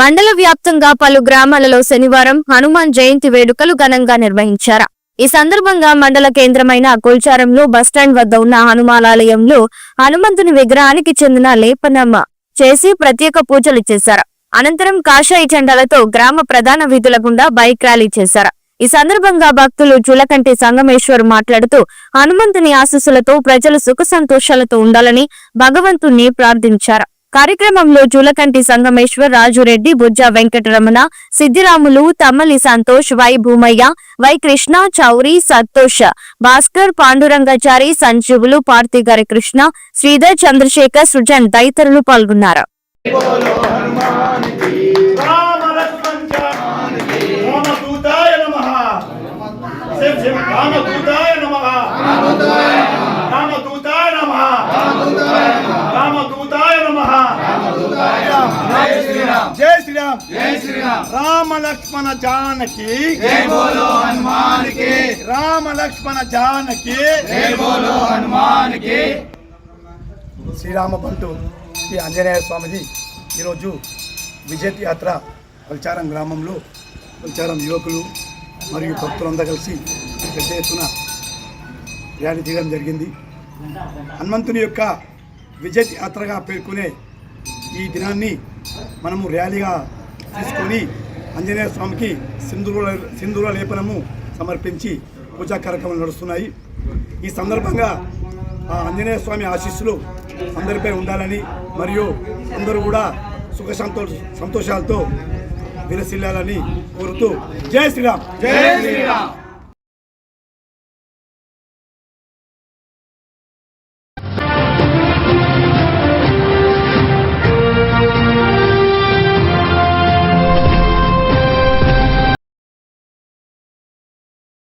మండల వ్యాప్తంగా పలు గ్రామాలలో శనివారం హనుమాన్ జయంతి వేడుకలు ఘనంగా నిర్వహించారు. ఈ సందర్భంగా మండల కేంద్రమైన కొల్చారంలో బస్టాండ్ వద్ద ఉన్న హనుమానాలయంలో హనుమంతుని విగ్రహానికి చెందిన లేపనం చేసి ప్రత్యేక పూజలు చేశారు. అనంతరం కాషాయ జెండాలతో గ్రామ ప్రధాన వీధుల గుండా బైక్ ర్యాలీ చేశారు. ఈ సందర్భంగా భక్తులు జూలకంటి సంగమేశ్వర్ మాట్లాడుతూ హనుమంతుని ఆశీస్సులతో ప్రజలు సుఖ సంతోషాలతో ఉండాలని భగవంతుణ్ణి ప్రార్థించారు. కార్యక్రమంలో జూలకంటి సంగమేశ్వర్, రాజురెడ్డి, బుజ్జా వెంకటరమణ, సిద్దిరాములు, తమ్మలి సంతోష్, వై భూమయ్య, వై కృష్ణ, చౌరి, సంతోష్, భాస్కర్, పాండురంగాచారి, సంజీవులు, పార్థిగారి కృష్ణ, శ్రీధర్, చంద్రశేఖర్, సృజన్ తదితరులు పాల్గొన్నారు. जय श्री राम, जय श्री राम। राम लक्ष्मण जानकी, जय बोलो हनुमान की। राम लक्ष्मण जानकी, जय बोलो हनुमान की। శ్రీరామ బంటు శ్రీ ఆంజనేయ స్వామిది ఈరోజు విజయ్ యాత్ర కొల్చారం గ్రామంలో కొల్చారం యువకులు మరియు భక్తులందరూ కలిసి పెద్ద ఎత్తున ర్యాలీ తీయడం జరిగింది. హనుమంతుని యొక్క విజయ్ యాత్రగా పేర్కొనే ఈ దినాన్ని మనము ర్యాలీగా తీసుకొని ఆంజనేయ స్వామికి సింధూర లేపనము సమర్పించి పూజా కార్యక్రమాలు నడుస్తున్నాయి. ఈ సందర్భంగా ఆ ఆంజనేయ స్వామి ఆశీస్సులు అందరిపై ఉండాలని మరియు అందరూ కూడా సుఖ సంతోషాలతో విలసిల్లాలని కోరుతూ జై శ్రీరామ్, జై శ్రీరామ్.